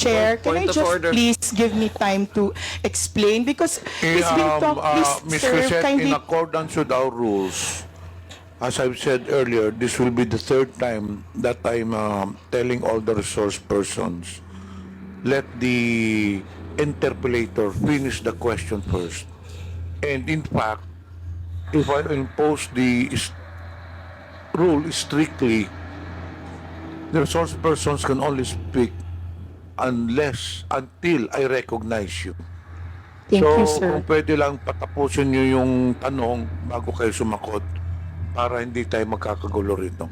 Chair, can I Point of just order. please give me time to explain? Because he's been talking, Ms. sir, Krizette, kindly. in accordance with our rules, as I've said earlier, this will be the third time that I'm telling all the resource persons, let the interpellator finish the question first. And in fact, if I impose the rule strictly, the resource persons can only speak until I recognize you. Thank you, So, sir. kung pwede lang patapusin nyo yung tanong bago kayo sumakot para hindi tayo magkakagulo rito.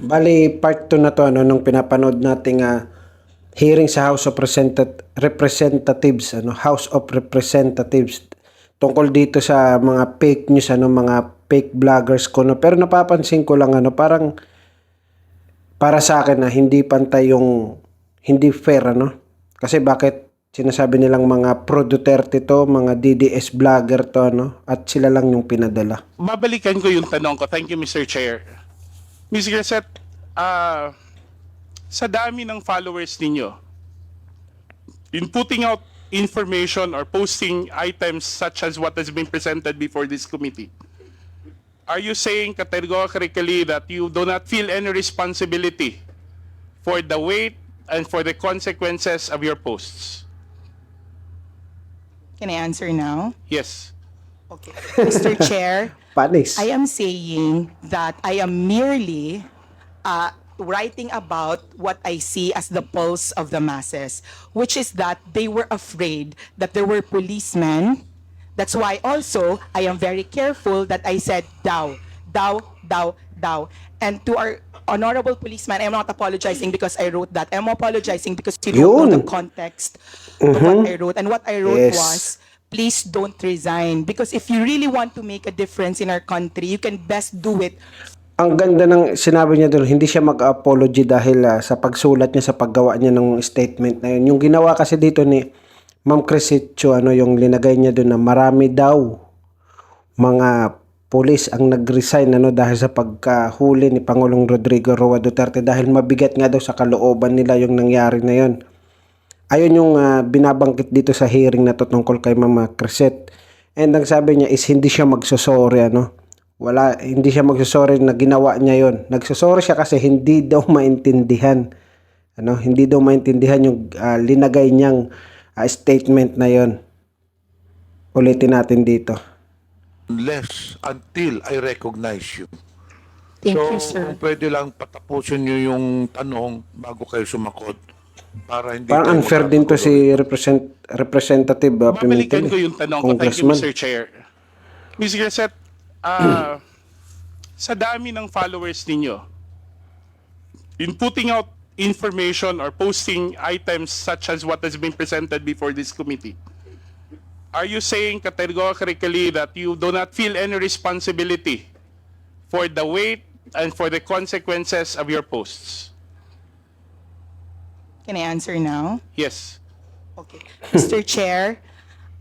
Bali, part 2 na to, ano, nung pinapanood nating hearing sa House of Representatives, House of Representatives, tungkol dito sa mga fake news, mga fake vloggers ko, no. Pero napapansin ko lang, parang para sa akin na hindi pantay yung, hindi fair, Kasi bakit sinasabi nilang mga pro Duterte to, mga DDS vlogger to, at sila lang yung pinadala. Babalikan ko yung tanong ko. Thank you, Mr. Chair. Ms. Krizette, sa dami ng followers ninyo, in putting out information or posting items such as what has been presented before this committee, are you saying categorically that you do not feel any responsibility for the weight and for the consequences of your posts? Can I answer now? Yes. Okay. Mr. Chair, Panis. I am saying that I am merely writing about what I see as the pulse of the masses, which is that they were afraid that there were policemen. That's why also I am very careful that I said thou. And to our honorable policeman, I'm not apologizing because I wrote that. I'm apologizing because you don't know the context of what I wrote. And what I wrote was, please don't resign. Because if you really want to make a difference in our country, you can best do it. Ang ganda ng sinabi niya doon, hindi siya mag-apology dahil sa pagsulat niya, sa paggawa niya ng statement na yun. Yung ginawa kasi dito ni Ma'am Krizette, yung linagay niya doon na marami daw mga pulis ang nag-resign dahil sa pagkahuli ni Pangulong Rodrigo Roa Duterte dahil mabigat nga daw sa kalooban nila yung nangyari na yun. Ayun yung binabangkit dito sa hearing na to tungkol kay Ma'am Krizette. And ang sabi niya is hindi siya magsosorry, hindi siya magsosorry na ginawa niya yon. Nagsosorry siya kasi hindi daw maintindihan. Hindi daw maintindihan yung linagay niyang statement na yon. Ulitin natin dito. Until I recognize you. Thank So, you, sir. kung pwede lang patapusin nyo yung tanong bago kayo sumakot para hindi Parang tayo unfair din to magkakagulo si Representative Babalikan Pimentel. ko yung tanong ko. Thank you, Congressman. Mr. Chair. Ms. Krizette, sa dami ng followers ninyo, in putting out information or posting items such as what has been presented before this committee, are you saying categorically that you do not feel any responsibility for the weight and for the consequences of your posts? Can I answer now? Yes. Okay. Mr. Chair,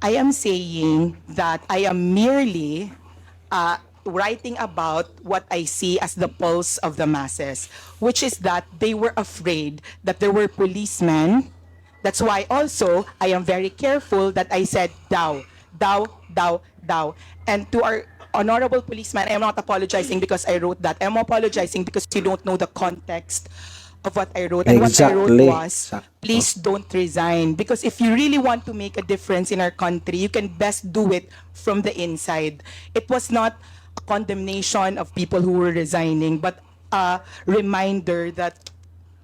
I am saying that I am merely writing about what I see as the pulse of the masses, which is that they were afraid that there were policemen. That's why also I am very careful that I said thou. And to our honorable policeman, I'm not apologizing because I wrote that. I'm apologizing because you don't know the context of what I wrote. And what I wrote Exactly. was, please don't resign. Because if you really want to make a difference in our country, you can best do it from the inside. It was not a condemnation of people who were resigning, but a reminder that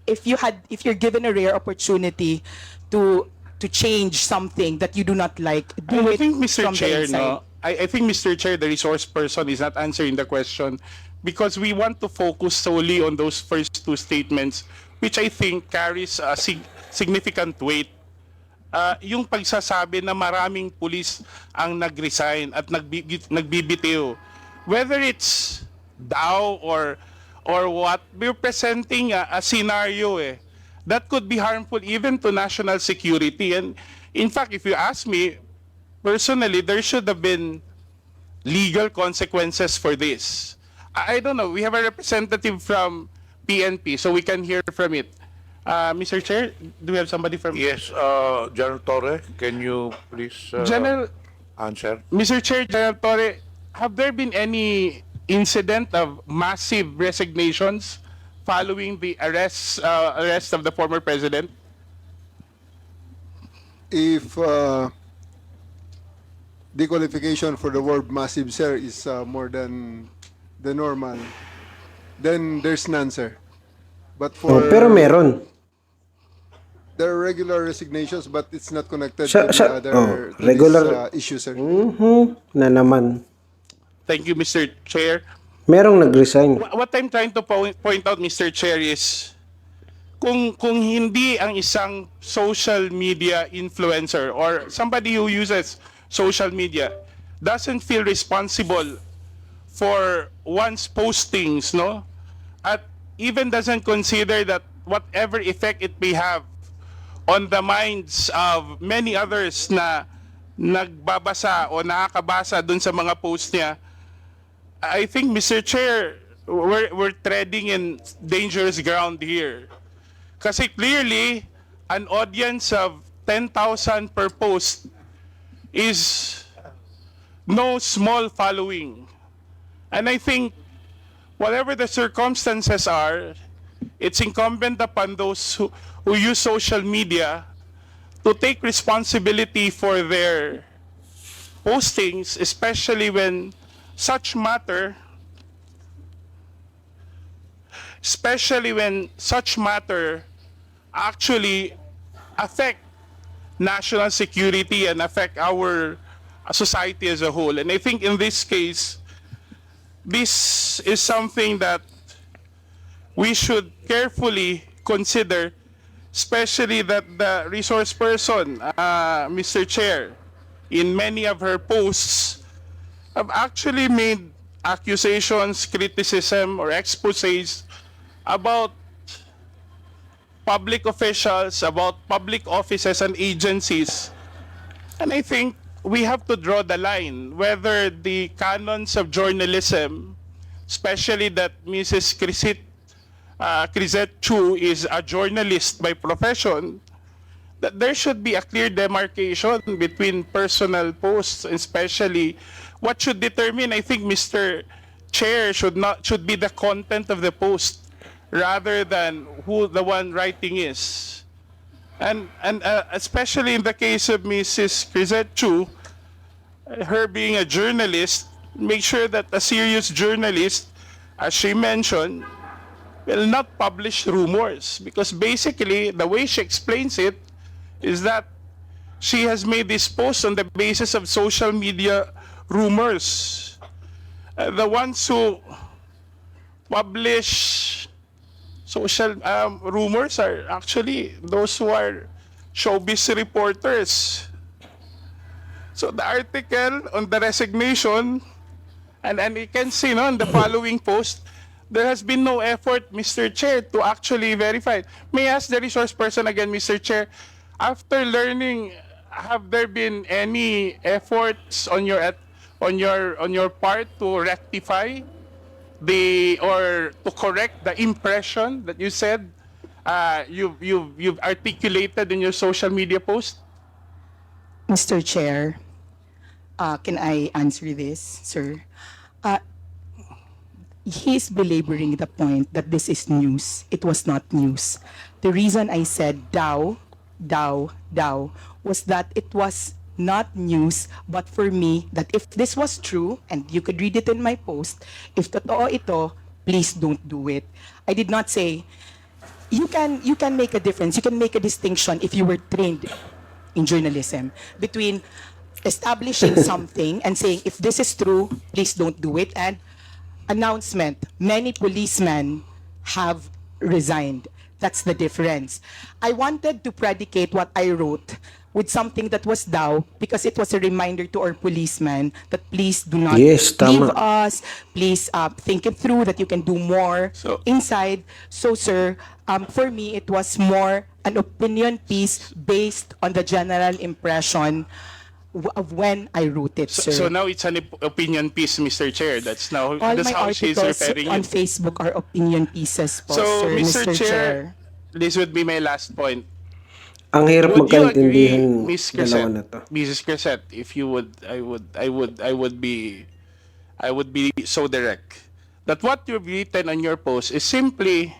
if you're given a rare opportunity to change something that you do not like, do I it think, Mr. from the Chair, inside. I think, Mr. Chair, the resource person is not answering the question because we want to focus solely on those first two statements, which I think carries a significant weight. Yung pagsasabi na maraming pulis ang nag-resign at nagbibitiw, whether it's daw or what, we're presenting a scenario that could be harmful even to national security. And in fact, if you ask me, personally, there should have been legal consequences for this. I don't know. We have a representative from PNP, so we can hear from it. Mr. Chair, do we have somebody from... Yes, General Torre, can you please General, answer? Mr. Chair, General Torre, have there been any incident of massive resignations following the arrest of the former president? If the qualification for the word massive, sir, is more than the normal, then there's none, sir. But Oh, for pero meron. there are regular resignations, but it's not connected Sa- to the sa- other oh, to regular- this issue, sir. Na naman. Thank you, Mr. Chair. Merong nag-resign. What I'm trying to point out, Mr. Chair, is kung hindi ang isang social media influencer or somebody who uses social media doesn't feel responsible for one's postings, no? At even doesn't consider that whatever effect it may have on the minds of many others na nagbabasa o nakakabasa dun sa mga post niya, I think, Mr. Chair, we're treading in dangerous ground here. Kasi clearly, an audience of 10,000 per post is no small following. And I think, whatever the circumstances are, it's incumbent upon those who use social media to take responsibility for their postings, especially when such matter actually affect national security and affect our society as a whole. And I think in this case, this is something that we should carefully consider, especially that the resource person, Mr. Chair, in many of her posts, have actually made accusations, criticism, or exposés about public officials, about public offices and agencies. And I think we have to draw the line whether the canons of journalism, especially that Mrs. Krizette Chu is a journalist by profession, that there should be a clear demarcation between personal posts, especially what should determine, I think, Mr. Chair, should be the content of the post rather than who the one writing is. And especially in the case of Mrs. Krizette Chu, her being a journalist, make sure that a serious journalist, as she mentioned, will not publish rumors, because basically the way she explains it is that she has made this post on the basis of social media rumors. The ones who publish social rumors are actually those who are showbiz reporters. So the article on the resignation, and you can see, no, in the following post, there has been no effort, Mr. Chair, to actually verify it. May I ask the resource person again, Mr. Chair, after learning, have there been any efforts on your part to rectify or to correct the impression that you said you've articulated in your social media post? Mr. Chair, can I answer this, sir? He's belaboring the point that this is news. It was not news. The reason I said daw was that it was not news, but for me, that if this was true, and you could read it in my post, if totoo ito, please don't do it. I did not say, you can make a difference, you can make a distinction if you were trained in journalism between establishing something and saying, if this is true, please don't do it, and announcement, many policemen have resigned. That's the difference. I wanted to predicate what I wrote with something that was daw, because it was a reminder to our policemen that please do not Yes, leave tama. us, please think it through, that you can do more So- inside. So sir, for me, it was more an opinion piece based on the general impression of when I wrote it, sir. So now it's an opinion piece, Mr. Chair. That's All that's my how she's articles referring on it. Facebook are opinion pieces po, So, sir, Mr. Chair, this would be my last point. Ang hirap Would you agree, magkaintindihan Miss dalawa na Krizette? to. Mrs. Krizette, if you would, I would be so direct that what you've written on your post is simply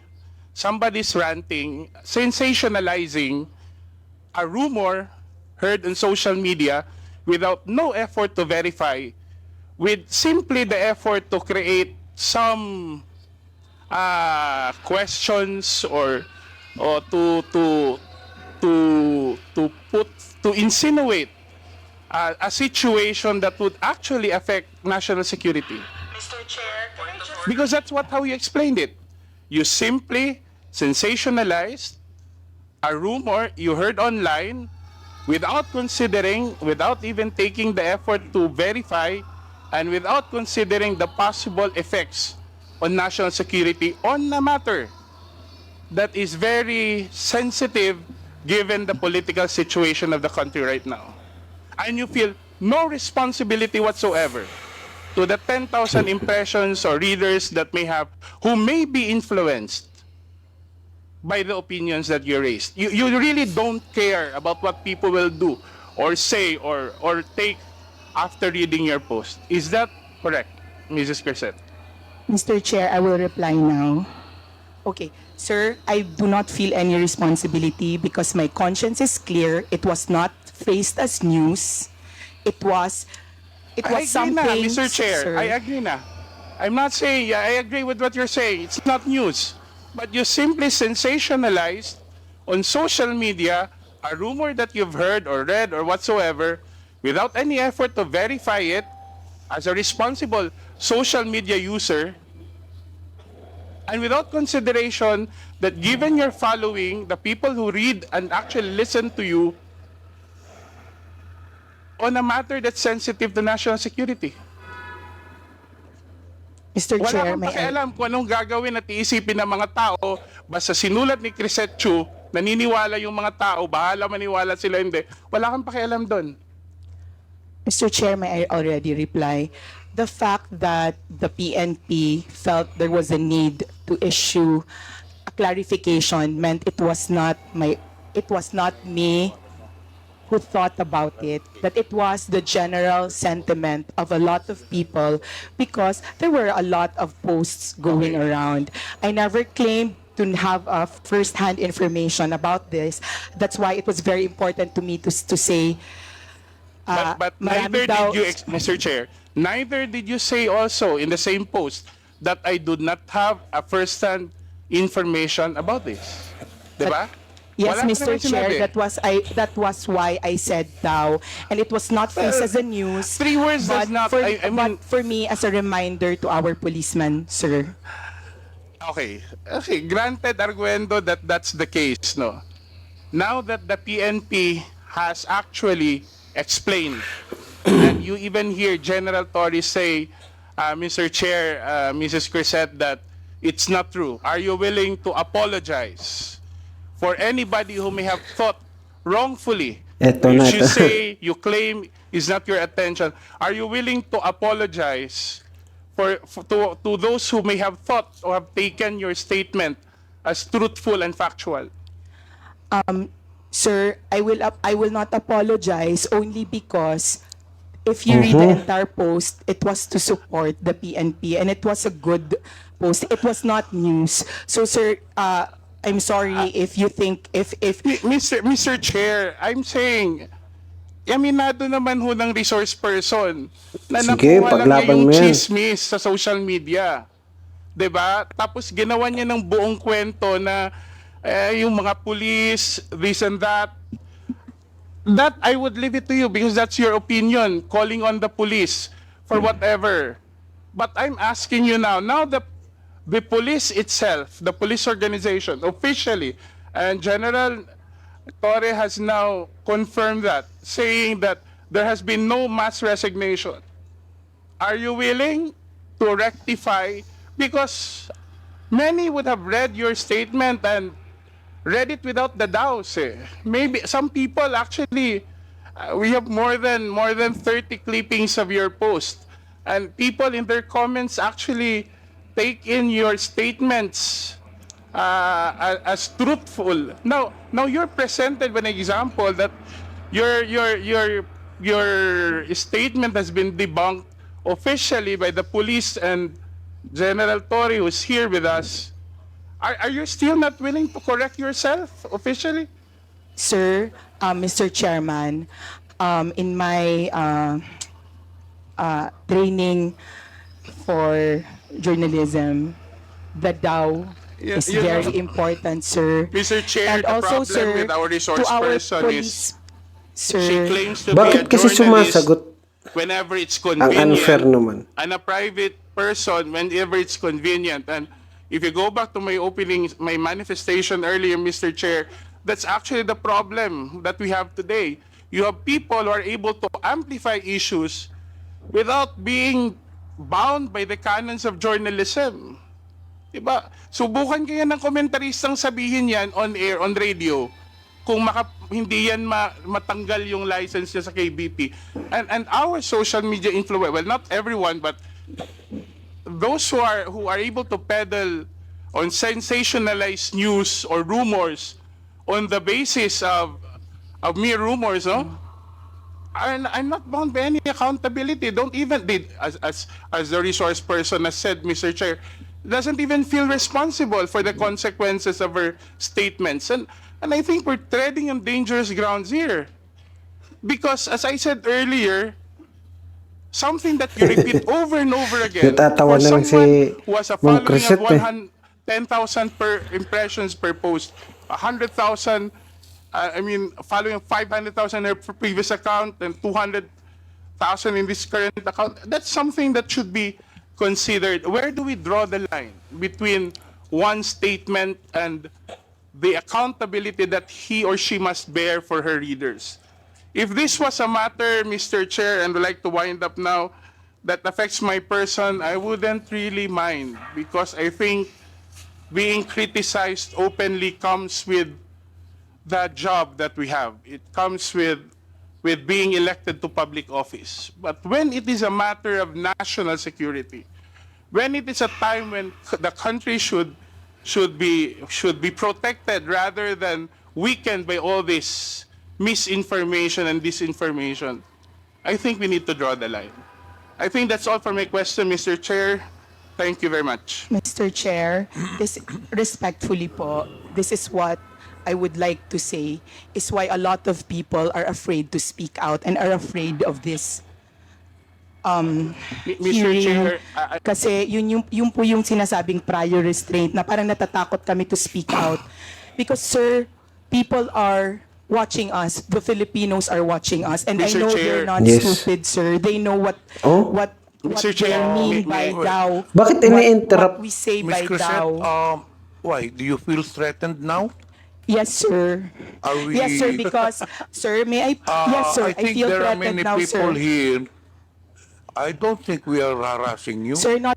somebody's ranting, sensationalizing a rumor heard on social media without no effort to verify, with simply the effort to create some questions or to insinuate a situation that would actually affect national security. Mr. Chair, can I just... Because that's how you explained it. You simply sensationalized a rumor you heard online without considering, without even taking the effort to verify, and without considering the possible effects on national security on a matter that is very sensitive given the political situation of the country right now. And you feel no responsibility whatsoever to the 10,000 impressions or readers that who may be influenced by the opinions that you raised. You really don't care about what people will do or say or take after reading your post. Is that correct, Mrs. Krizette? Mr. Chair, I will reply now. Okay, sir, I do not feel any responsibility because my conscience is clear. It was not phrased as news. It was I agree something, na, Mr. Chair. sir. I agree na. I'm not saying, yeah, I agree with what you're saying. It's not news. But you simply sensationalized on social media a rumor that you've heard or read or whatsoever without any effort to verify it as a responsible social media user, and without consideration that given your following, the people who read and actually listen to you on a matter that's sensitive to national security. Mr. Wala Chair, kang may I... pakialam kung anong gagawin at iisipin ng mga tao, basta sinulat ni Krizette Chu, naniniwala yung mga tao, bahala maniwala sila hindi. Wala kang pakialam doon. Mr. Chair, may I already reply? The fact that the PNP felt there was a need to issue a clarification meant it was not me who thought about it, but it was the general sentiment of a lot of people because there were a lot of posts going around. I never claimed to have first-hand information about this. That's why it was very important to me to say But marami neither daw- did you, Mr. Chair, neither did you say also in the same post that I do not have a first-hand information about this. Diba? Yes, Wala ka Mr. naman Chair, sinabi. that was why I said daw, and it was not faced as a news. 3 words but does not, but for me as a reminder to our policemen, sir. Okay, granted arguendo that that's the case, no? Now that the PNP has actually explained, and you even hear General Torres say, Mr. Chair, Mrs. Krizette, that it's not true. Are you willing to apologize for anybody who may have thought wrongfully, Eto which na, you eto. say, you claim is not your attention? Are you willing to apologize to those who may have thought or have taken your statement as truthful and factual? Sir, I will not apologize only because if you read the entire post, it was to support the PNP and it was a good post. It was not news. So, sir, I'm sorry if you think if Mr. Chair, I'm saying, aminado naman ho ng resource person na Sige, nakuha lang niya paglaban yung mo yan. chismis sa social media. 'Di ba? Tapos ginawa niya ng buong kwento na yung mga police, this and that. That I would leave it to you because that's your opinion, calling on the police for whatever. But I'm asking you now the police itself, the police organization, officially, and General Torre has now confirmed that, saying that there has been no mass resignation. Are you willing to rectify? Because many would have read your statement and read it without the doubts. Maybe some people actually, we have more than 30 clippings of your post, and people in their comments actually take in your statements as truthful. Now you're presented with an example that your statement has been debunked officially by the police and General Torre, who's here with us. Are you still not willing to correct yourself officially? Sir, Mr. Chairman, in my training for journalism, the DAO Yeah, is you know, very important, sir. Mr. Chair, And the also, problem sir, with our resource to our person police, she sir, claims to be a Bakit kasi journalist sumasagot whenever it's ang unfair convenient, naman? and a private person whenever it's convenient. And if you go back to my opening, my manifestation earlier, Mr. Chair, that's actually the problem that we have today. You have people who are able to amplify issues without being bound by the canons of journalism. Diba? Subukan kaya ng komentaristang sabihin yan on air, on radio, kung hindi yan matanggal yung license niya sa KBP. And our social media influence, well, not everyone, but those who are able to peddle on sensationalized news or rumors on the basis of mere rumors, no? I'm not bound by any accountability. Don't even, as the resource person has said, Mr. Chair, doesn't even feel responsible for the consequences of her statements. And I think we're treading on dangerous grounds here. Because, as I said earlier, something that you repeat over and over again, Natatawa for na lang someone si who has a Ma'am following of Krizette, 10,000 per impressions per post, 100,000, following 500,000 in her previous account and 200,000 in this current account, that's something that should be considered. Where do we draw the line between one statement and the accountability that he or she must bear for her readers? If this was a matter, Mr. Chair, and I'd like to wind up now, that affects my person, I wouldn't really mind, because I think being criticized openly comes with the job that we have. It comes with being elected to public office. But when it is a matter of national security, when it is a time when the country should be protected rather than weakened by all this misinformation and disinformation, I think we need to draw the line. I think that's all for my question, Mr. Chair. Thank you very much. Mr. Chair, this respectfully po, this is what I would like to say is why a lot of people are afraid to speak out and are afraid of this Mr. hearing. Chair, Kasi yun po yung sinasabing prior restraint na parang natatakot kami to speak out. Because, sir, people are watching us. The Filipinos are watching us. And I Mr. know Chair. they're not Yes. stupid, sir. They know what Mr. they Chair, mean may- by daw. Bakit ini-interrupt? What we say Ms. by Krizette, daw. why? Do you feel threatened now? Yes, sir. Are we... Yes, sir, because, sir, may I, yes, sir, I think feel there are threatened many now, people sir. here. I don't think we are harassing you. Sir, not